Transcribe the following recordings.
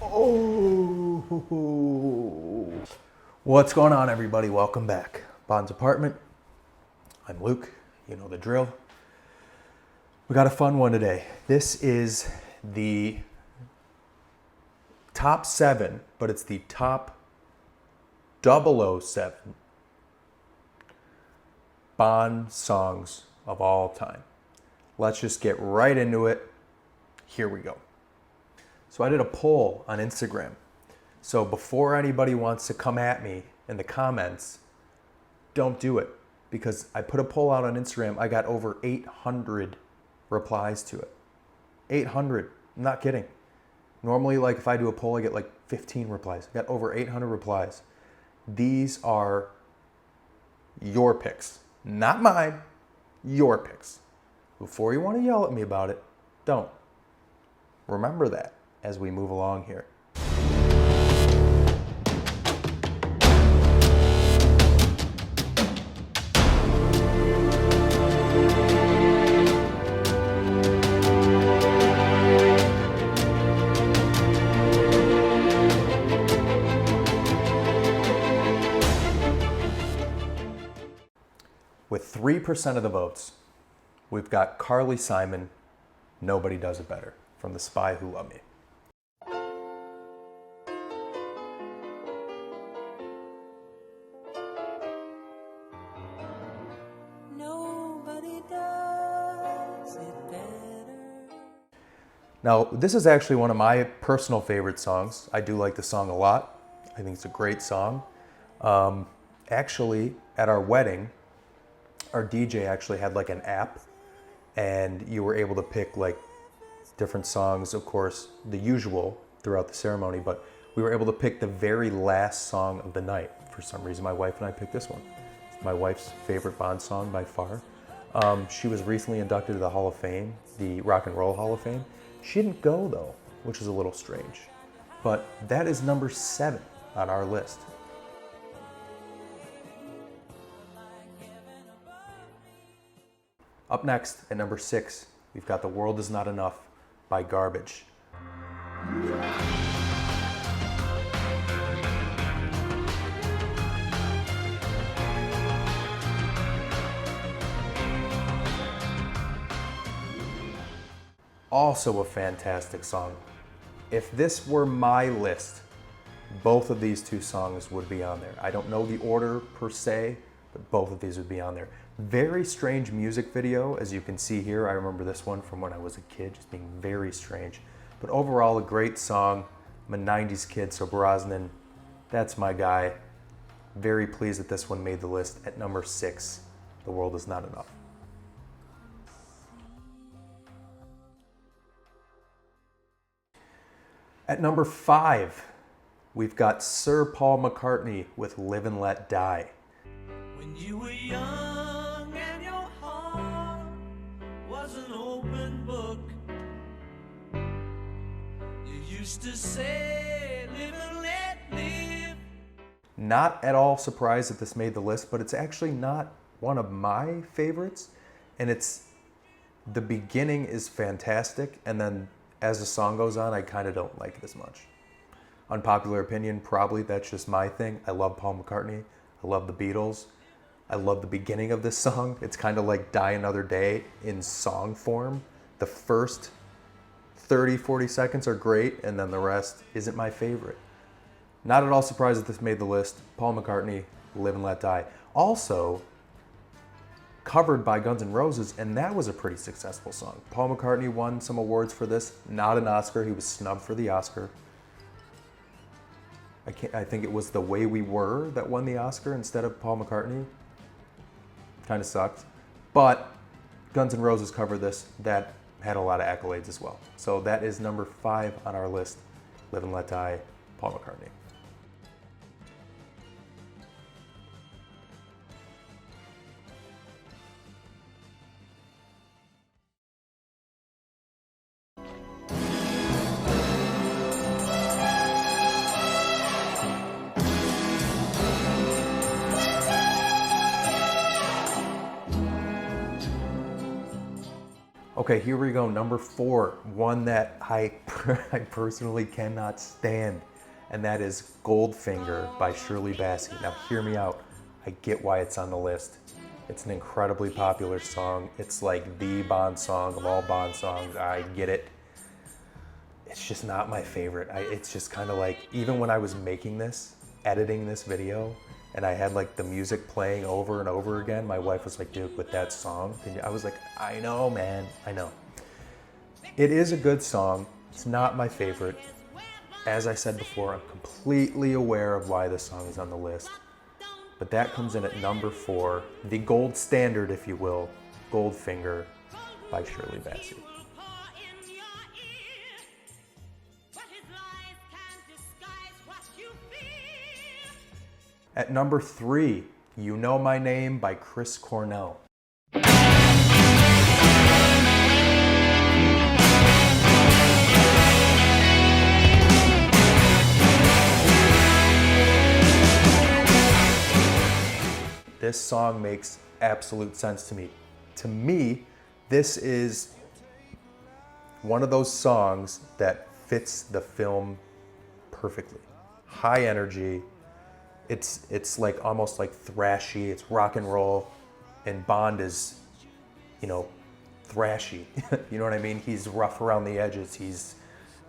Oh, what's going on, everybody? Welcome back. Bond's Apartment. I'm Luke. You know the drill. We got a fun one today. This is the top 7, but it's the top 007 Bond songs of all time. Let's just get right into it. Here we go. So I did a poll on Instagram. So before anybody wants to come at me in the comments, don't do it. Because I put a poll out on Instagram, I got over 800 replies to it. 800, I'm not kidding. Normally, like if I do a poll, I get like 15 replies. I got over 800 replies. These are your picks, not mine, your picks. Before you want to yell at me about it, don't. Remember that as we move along here. With 3% of the votes, we've got Carly Simon, Nobody Does It Better, from The Spy Who Loved Me. Nobody does it better. Now, this is actually one of my personal favorite songs. I do like the song a lot. I think it's a great song. Actually, at our wedding, our DJ actually had like an app, and you were able to pick like different songs, of course, the usual throughout the ceremony, but we were able to pick the very last song of the night. For some reason, my wife and I picked this one. It's my wife's favorite Bond song by far. She was recently inducted to the Hall of Fame, the Rock and Roll Hall of Fame. She didn't go though, which is a little strange. But that is number 7 on our list. Up next, at number 6, we've got The World Is Not Enough by Garbage. Also a fantastic song. If this were my list, both of these two songs would be on there. I don't know the order per se, but both of these would be on there. Very strange music video, as you can see here. I remember this one from when I was a kid, just being very strange. But overall, a great song. I'm a 90s kid, so Brosnan, that's my guy. Very pleased that this one made the list at number 6. The World Is Not Enough. At number 5, we've got Sir Paul McCartney with Live and Let Die. When you were young and your heart was an open book, you used to say, live and let live. Not at all surprised that this made the list, but it's actually not one of my favorites. And the beginning is fantastic, and then as the song goes on, I kind of don't like it as much. Unpopular opinion, probably that's just my thing. I love Paul McCartney. I love the Beatles. I love the beginning of this song. It's kind of like Die Another Day in song form. The first 30, 40 seconds are great, and then the rest isn't my favorite. Not at all surprised that this made the list. Paul McCartney, Live and Let Die. Also, covered by Guns N' Roses, and that was a pretty successful song. Paul McCartney won some awards for this, not an Oscar. He was snubbed for the Oscar. I think it was The Way We Were that won the Oscar instead of Paul McCartney. Kind of sucked. But Guns N' Roses covered this. That had a lot of accolades as well. So that is number 5 on our list. Live and Let Die, Paul McCartney. Okay, here we go. Number 4, one that I personally cannot stand, and that is Goldfinger by Shirley Bassey. Now, hear me out. I get why it's on the list. It's an incredibly popular song. It's like the Bond song of all Bond songs. I get it. It's just not my favorite. It's just kind of like, even when I was making this, editing this video, and I had like the music playing over and over again, my wife was like, dude, with that song, I was like, I know, man, I know. It is a good song. It's not my favorite. As I said before, I'm completely aware of why this song is on the list. But that comes in at number 4, the gold standard, if you will, Goldfinger by Shirley Bassey. At number 3, You Know My Name by Cornell. This song makes absolute sense to me. To me, this is one of those songs that fits the film perfectly. High energy. It's like almost like thrashy. It's rock and roll, and Bond is, you know, thrashy. You know what I mean? He's rough around the edges. He's,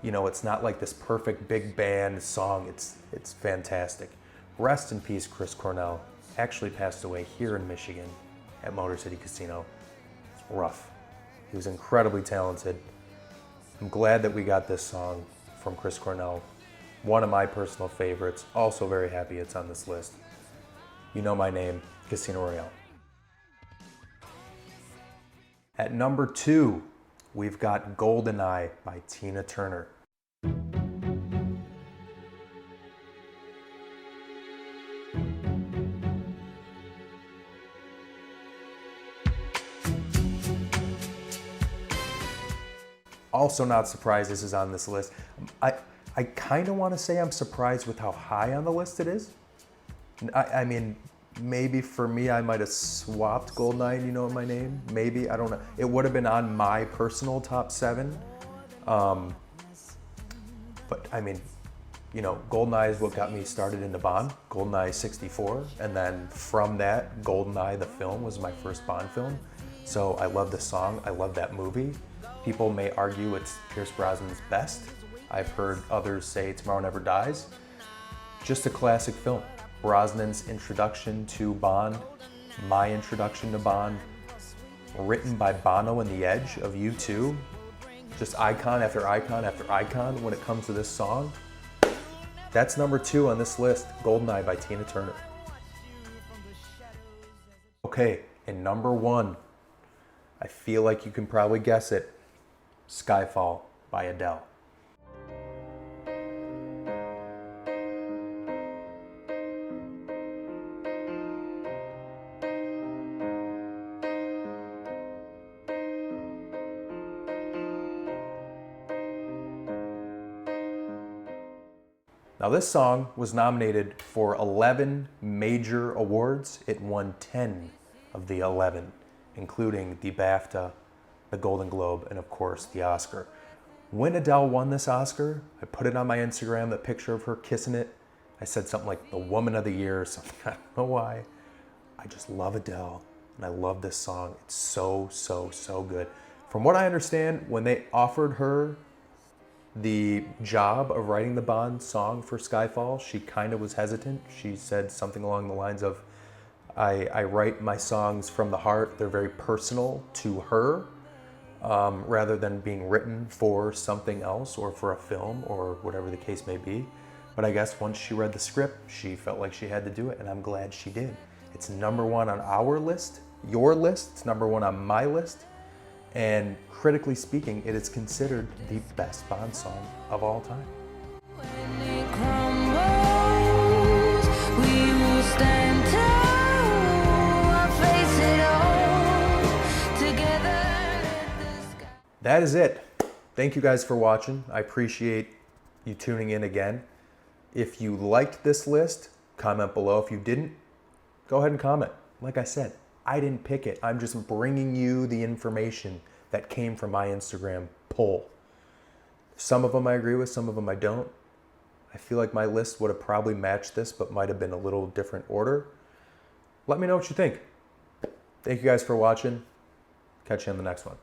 you know, it's not like this perfect big band song. It's fantastic. Rest in peace, Cornell. Actually passed away here in Michigan at Motor City Casino. It's rough. He was incredibly talented. I'm glad that we got this song from Cornell. One of my personal favorites. Also very happy it's on this list. You Know My Name, Casino Royale. At number 2, we've got Goldeneye by Tina Turner. Also not surprised this is on this list. I kind of want to say I'm surprised with how high on the list it is. I mean, maybe for me, I might have swapped Goldeneye and You Know My Name. Maybe, I don't know. It would have been on my personal top 7. But I mean, you know, Goldeneye is what got me started into Bond. Goldeneye 64. And then from that, Goldeneye, the film, was my first Bond film. So I love the song. I love that movie. People may argue it's Pierce Brosnan's best. I've heard others say Tomorrow Never Dies. Just a classic film. Brosnan's introduction to Bond, my introduction to Bond, written by Bono and the Edge of U2. Just icon after icon after icon when it comes to this song. That's number 2 on this list, Goldeneye by Tina Turner. Okay, and number 1, I feel like you can probably guess it, Skyfall by Adele. Now this song was nominated for 11 major awards. It won 10 of the 11, including the BAFTA, the Golden Globe, and of course the Oscar. When Adele won this Oscar, I put it on my Instagram, the picture of her kissing it. I said something like the Woman of the Year or something. I don't know why. I just love Adele, and I love this song. It's so, so, so good. From what I understand, when they offered her the job of writing the Bond song for Skyfall, she kind of was hesitant. She said something along the lines of, I write my songs from the heart. They're very personal to her, rather than being written for something else or for a film or whatever the case may be. But I guess once she read the script, she felt like she had to do it, and I'm glad she did. It's number 1 on our list, your list. It's number 1 on my list. And critically speaking, it is considered the best Bond song of all time. When it crumbles, we will stand tall, face it all together in the sky. That is it. Thank you guys for watching. I appreciate you tuning in again. If you liked this list, comment below. If you didn't, go ahead and comment. Like I said, I didn't pick it. I'm just bringing you the information that came from my Instagram poll. Some of them I agree with, some of them I don't. I feel like my list would have probably matched this, but might have been a little different order. Let me know what you think. Thank you guys for watching. Catch you on the next one.